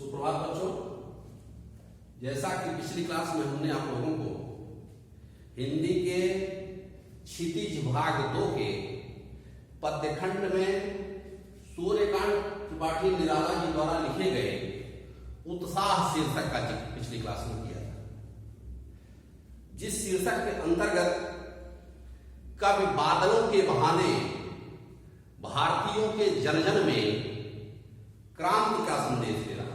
सुप्रभात बच्चों। जैसा कि पिछली क्लास में हमने आप लोगों को हिंदी के क्षितिज भाग 2 के पद्यखंड में सूर्यकांत त्रिपाठी निराला जी द्वारा लिखे गए उत्साह शीर्षक का जिक्र पिछली क्लास में किया था, जिस शीर्षक के अंतर्गत कवि बादलों के बहाने भारतीयों के जन जन में क्रांति का संदेश दे रहा है।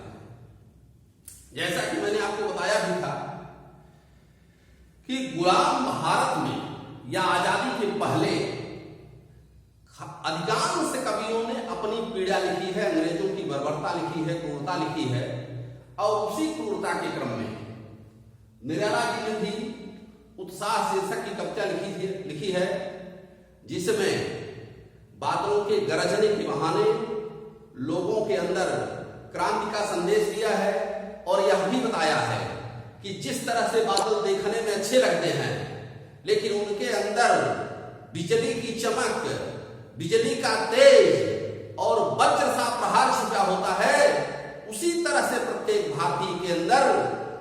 जैसा कि मैंने आपको बताया भी था कि गुलाम भारत में या आजादी के पहले अधिकांश कवियों ने अपनी पीड़ा लिखी है, अंग्रेजों की बर्बरता लिखी है, क्रूरता लिखी है, और उसी क्रूरता के क्रम में निराला जी ने भी उत्साह शीर्षक की कविता लिखी है, जिसमें बादलों के गरजने के बहाने लोगों के अंदर क्रांति का संदेश दिया है और यह भी बताया है कि जिस तरह से बादल देखने में अच्छे लगते हैं, लेकिन उनके अंदर बिजली की चमक, बिजली का तेज और वज्र सा प्रहार छिपा होता है। उसी तरह से प्रत्येक भारतीय के अंदर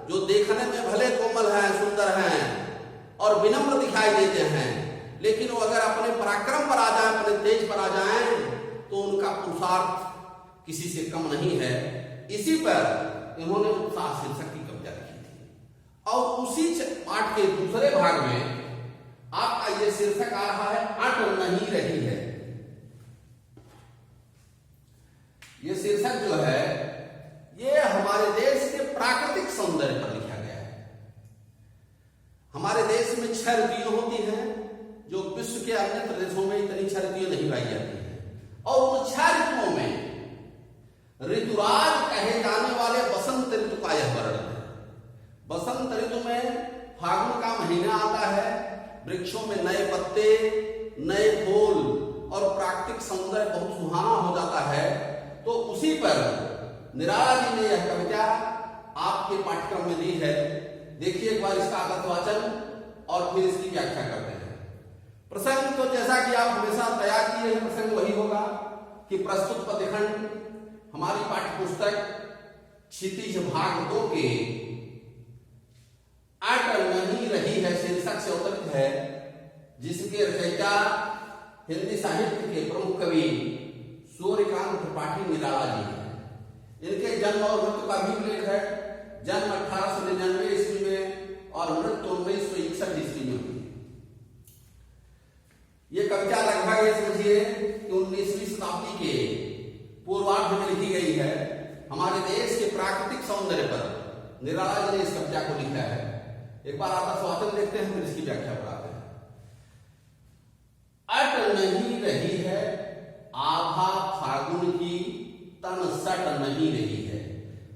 जो देखने में भले कोमल हैं, सुंदर हैं और विनम्र दिखाई देते हैं, लेकिन वो अगर अपने पराक्रम पर आ जाए, अपने तेज पर आ जाएं, तो उनका पुरुषार्थ किसी से कम नहीं है। इसी पर इन्होंने उत्साह शीर्षक की कविता लिखी थी और उसी पाठ के दूसरे भाग में आपका यह शीर्षक आ रहा है, अट नहीं रही है। यह शीर्षक जो है ये हमारे देश के प्राकृतिक सौंदर्य पर लिखा गया है। हमारे देश में 6 ऋतुएं होती हैं, जो विश्व के अन्य देशों में इतनी 6 ऋतुएं नहीं पाई जाती हैं, और उन 6 ऋतुओं में ऋतुराज कहे जाने वाले बसंत ऋतु का यह वर्णन है। बसंत ऋतु में फागुन का महीना आता है, वृक्षों में नए पत्ते, नए फूल और प्राकृतिक सौंदर्य बहुत सुहाना हो जाता है। तो उसी पर निराला जी ने यह कविता आपके पाठ्यक्रम में दी है। देखिए एक बार इसका अर्थवाचन और फिर इसकी व्याख्या करते हैं। प्रसंग तो जैसा कि आप हमेशा तैयार किए हैं, प्रसंग वही होगा कि प्रस्तुत पद्यखंड हमारी पाठ्य पुस्तक क्षितिज भाग 2 के अट नहीं रही है शीर्षक से अवतरित है, जिसके रचयिता हिंदी साहित्य के प्रमुख कवि सूर्यकांत त्रिपाठी निराला जी हैं। इनके जन्म और मृत्यु का भी उल्लेख है। जन्म 1899 ईस्वी में और मृत्यु 1961 ईस्वी में हुई। ये कविता लगभग ये समझिए कि 19वीं शताब्दी के पूर्वार्ध में लिखी गई है। हमारे देश के प्राकृतिक सौंदर्य पर निराला जी ने इस कविता को लिखा है। एक बार आप स्वाचन देखते हैं, फिर इसकी व्याख्या पर आते हैं। अट नहीं रही है आभा फागुन की, तन सट नहीं रही है।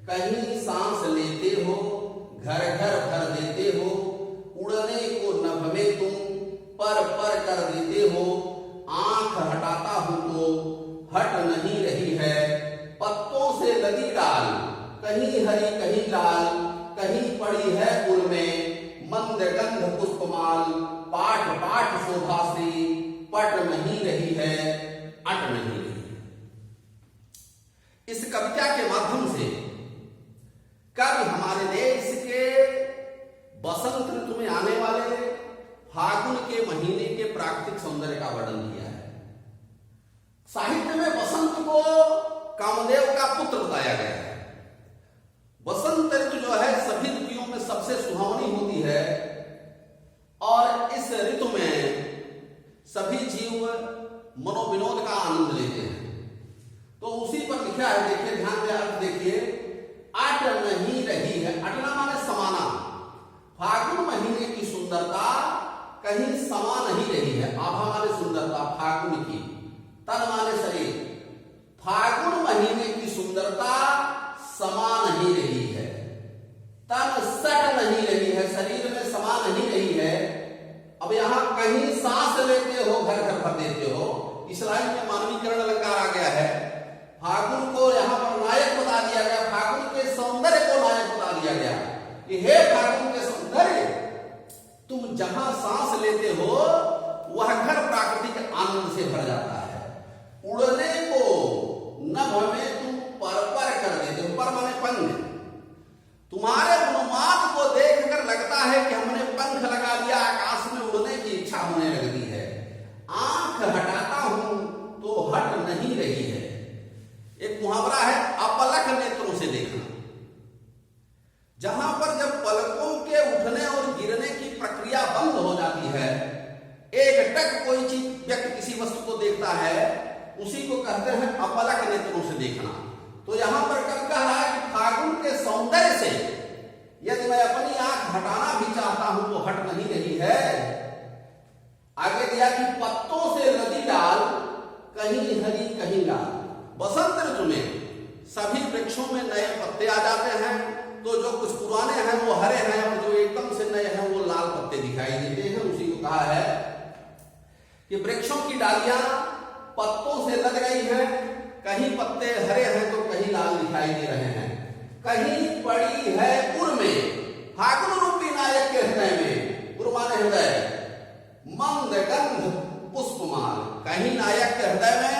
कहीं सांस लेते हो, घर घर भर देते हो, उड़ने को नभ में तुम पर पर कर देते हो। आंख हटाता हूं तो हट नहीं रही है। पत्तों से लगी डाल, कहीं हरी कहीं लाल, कहीं पड़ी है उल में मंद गंध पुष्पमाल। पाठ पाठ शोभा से पट नहीं रही है, अट नहीं रही है। इस कविता के माध्यम से कवि हमारे देश के बसंत ऋतु में आने वाले फागुन के महीने के प्राकृतिक सौंदर्य का वर्णन किया है। साहित्य में बसंत को कामदेव का पुत्र बताया गया है। बसंत ऋतु जो है सभी ऋतुओं में सबसे सुहावनी होती है और इस ऋतु में सभी जीव मनोविनोद का आनंद लेते हैं। तो उसी पर लिखा है, देखिए ध्यान से अर्थ देखिए। अट नहीं रही है, अटना माने समाना। फागुन महीने की सुंदरता कहीं समा नहीं रही है। आभा माने सुंदरता फागुन की, तन माने शरीर। फागुन महीने की सुंदरता समा नहीं रही है, तन सट नहीं रही है, शरीर में समा नहीं रही है। अब यहां कहीं सांस लेते हो, घर घर भर देते हो। इस लाइन में मानवीकरण अलंकार आ गया है। फागुन को यहां पर नायक बता दिया गया, फागुन के सौंदर्य को नायक बता दिया गया कि हे फागुन के सौंदर्य, तुम जहां सांस लेते हो वह घर प्राकृतिक आनंद से भर जाता है। उड़ने को नभ में तुम पर पर कर देते हो। पर माने पंख, मुहावरा है अपलक नेत्रों से देखना। जहां पर जब पलकों के उठने और गिरने की प्रक्रिया बंद हो जाती है, एक टक कोई चीज व्यक्ति किसी वस्तु को देखता है, उसी को कहते हैं अपलक नेत्रों से देखना। तो यहां पर कब कह रहा है कि फागुन के सौंदर्य से यदि मैं अपनी आंख हटाना भी चाहता हूं तो हट नहीं रही है। आगे दिया कि पत्तों से लदी डाल, कहीं हरी कहीं लाल। बसंत ऋतु में सभी वृक्षों में नए पत्ते आ जाते हैं, तो जो कुछ पुराने हैं वो हरे हैं और जो एकदम से नए हैं वो लाल पत्ते दिखाई देते हैं। उसी को कहा है कि वृक्षों की डालियां पत्तों से लद गई हैं, कहीं पत्ते हरे हैं तो कहीं लाल दिखाई दे रहे हैं। कहीं पड़ी है उर में फागुन रूपी नायक के हृदय में, उर माने हृदय, मंद गंध पुष्पमाल। कहीं नायक के हृदय में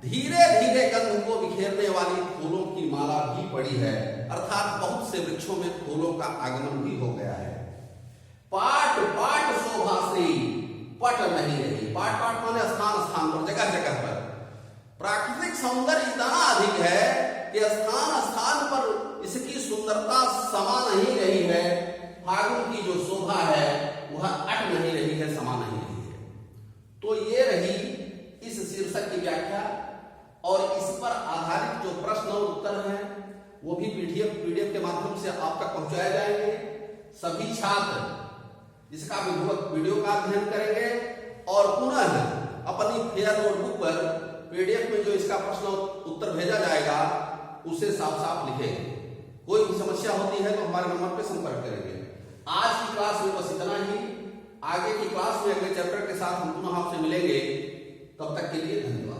धीरे धीरे गंध को बिखेरने वाली फूलों की माला भी पड़ी है, अर्थात बहुत से वृक्षों में फूलों का आगमन भी हो गया है। पाट पाट शोभा से पट नहीं रही। पाट पाट माने स्थान स्थान पर, जगह जगह पर प्राकृतिक सौंदर्य इतना अधिक है कि स्थान स्थान पर इसकी सुंदरता समा नहीं रही है। फागुन की जो शोभा है वह अट नहीं रही है, समा नहीं रही है। तो ये रही इस शीर्षक की व्याख्या, और इस पर आधारित जो प्रश्न और उत्तर हैं वो भी पीडीएफ के माध्यम से आप तक पहुंचाए जाएंगे। सभी छात्र इसका विधिवत वीडियो का अध्ययन करेंगे और पुनः अपनी फेयर नोटबुक पर पीडीएफ में जो इसका प्रश्न उत्तर भेजा जाएगा उसे साफ साफ लिखेंगे। कोई भी समस्या होती है तो हमारे नंबर पर संपर्क करेंगे। आज की क्लास में बस इतना ही। आगे की क्लास में अगले चैप्टर के साथ हम पुनः आपसे मिलेंगे। तब तक के लिए धन्यवाद।